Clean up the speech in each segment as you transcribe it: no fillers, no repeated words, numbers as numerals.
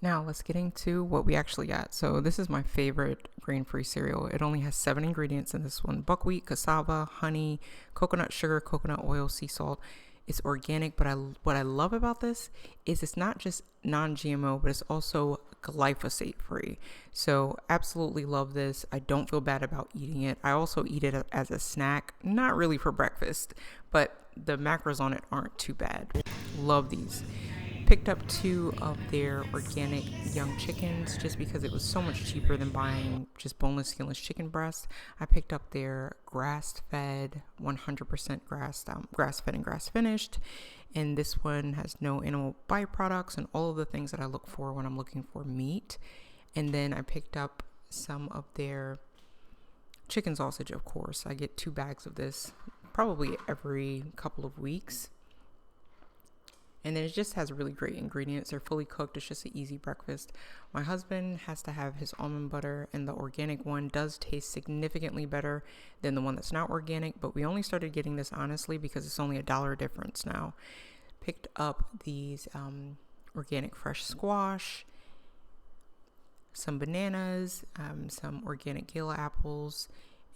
Now let's get into what we actually got. So this is my favorite grain-free cereal. It only has 7 ingredients in this one: buckwheat, cassava, honey, coconut sugar, coconut oil, sea salt. It's organic, but what I love about this is it's not just non-GMO, but it's also glyphosate free. So absolutely love this. I don't feel bad about eating it. I also eat it as a snack, not really for breakfast, but the macros on it aren't too bad. Love these. Picked up 2 of their organic young chickens just because it was so much cheaper than buying just boneless, skinless chicken breast. I picked up their grass-fed, 100% grass-fed and grass-finished. And this one has no animal byproducts and all of the things that I look for when I'm looking for meat. And then I picked up some of their chicken sausage, of course. I get 2 bags of this probably every couple of weeks. And then it just has really great ingredients. They're fully cooked. It's just an easy breakfast. My husband has to have his almond butter, and the organic one does taste significantly better than the one that's not organic. But we only started getting this, honestly, because it's only $1 difference now. Picked up these organic fresh squash, some bananas, some organic Gala apples,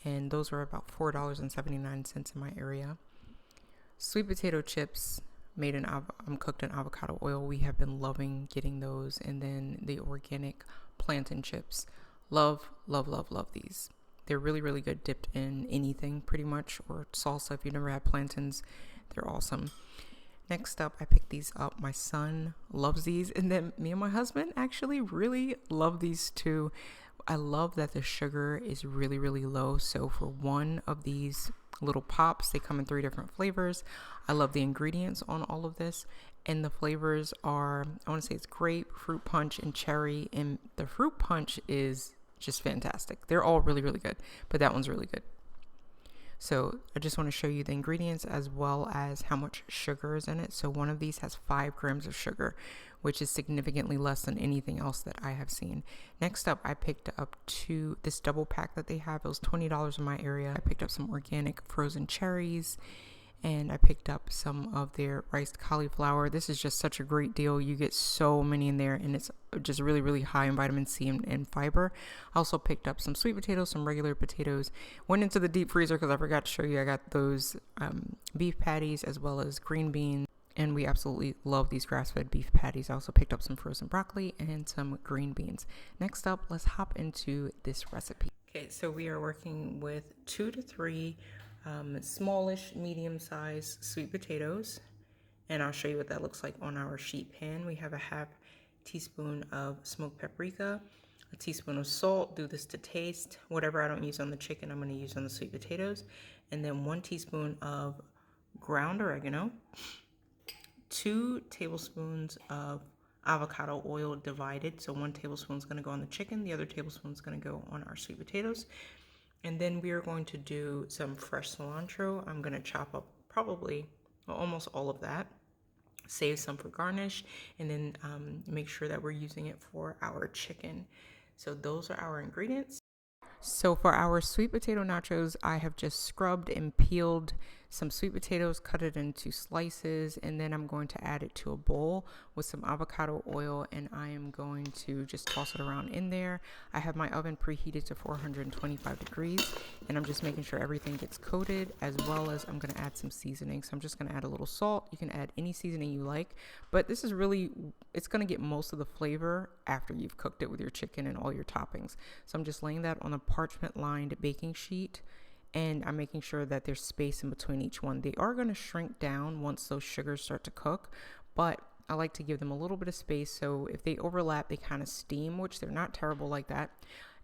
and those were about $4.79 in my area. Sweet potato chips cooked in avocado oil. We have been loving getting those. And then the organic plantain chips. Love these. They're really, really good dipped in anything pretty much, or salsa. If you've never had plantains, they're awesome. Next up, I picked these up. My son loves these, and then me and my husband actually really love these too. I love that the sugar is really, really low. So for one of these little pops, they come in 3 different flavors. I love the ingredients on all of this. And the flavors are, I want to say it's grape, fruit punch, and cherry. And the fruit punch is just fantastic. They're all really, really good, but that one's really good. So I just want to show you the ingredients as well as how much sugar is in it. So one of these has 5 grams of sugar, which is significantly less than anything else that I have seen. Next up, I picked up this double pack that they have. It was $20 in my area. I picked up some organic frozen cherries, and I picked up some of their riced cauliflower. This is just such a great deal. You get so many in there, and it's just really, really high in vitamin C and fiber. I also picked up some sweet potatoes, some regular potatoes. Went into the deep freezer because I forgot to show you. I got those beef patties as well as green beans. And we absolutely love these grass-fed beef patties. I also picked up some frozen broccoli and some green beans. Next up, let's hop into this recipe. Okay, so we are working with 2 to 3 smallish, medium-sized sweet potatoes. And I'll show you what that looks like on our sheet pan. We have a half teaspoon of smoked paprika, a teaspoon of salt. Do this to taste. Whatever I don't use on the chicken, I'm going to use on the sweet potatoes. And then 1 teaspoon of ground oregano, 2 tablespoons of avocado oil divided. So 1 tablespoon is going to go on the chicken. The other tablespoon is going to go on our sweet potatoes. And then we are going to do some fresh cilantro. I'm going to chop up almost all of that. Save some for garnish. And then make sure that we're using it for our chicken. So those are our ingredients. So for our sweet potato nachos, I have just scrubbed and peeled some sweet potatoes, cut it into slices, and then I'm going to add it to a bowl with some avocado oil, and I am going to just toss it around in there. I have my oven preheated to 425 degrees, and I'm just making sure everything gets coated, as well as I'm going to add some seasoning. So I'm just going to add a little salt. You can add any seasoning you like, but this is really, it's going to get most of the flavor after you've cooked it with your chicken and all your toppings. So I'm just laying that on a parchment lined baking sheet, and I'm making sure that there's space in between each one. They are going to shrink down once those sugars start to cook, but I like to give them a little bit of space, so if they overlap, they kind of steam, which they're not terrible like that.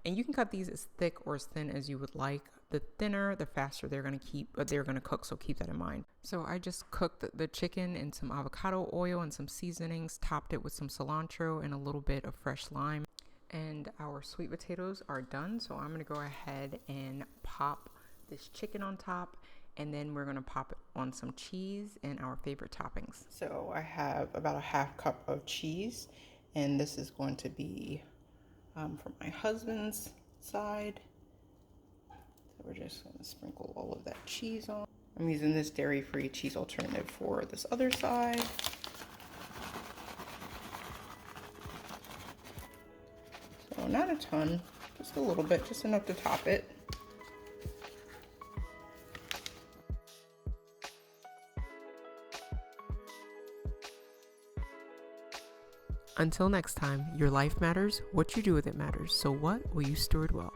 And you can cut these as thick or as thin as you would like. The thinner, the faster they're going to cook, so keep that in mind. So I just cooked the chicken in some avocado oil and some seasonings, topped it with some cilantro and a little bit of fresh lime. And our sweet potatoes are done, so I'm going to go ahead and pop this chicken on top, and then we're going to pop it on some cheese and our favorite toppings. So I have about a half cup of cheese, and this is going to be from my husband's side. So we're just going to sprinkle all of that cheese on. I'm using this dairy-free cheese alternative for this other side. not a ton, just a little bit, just enough to top it. Until next time, your life matters, what you do with it matters. So what will you steward well?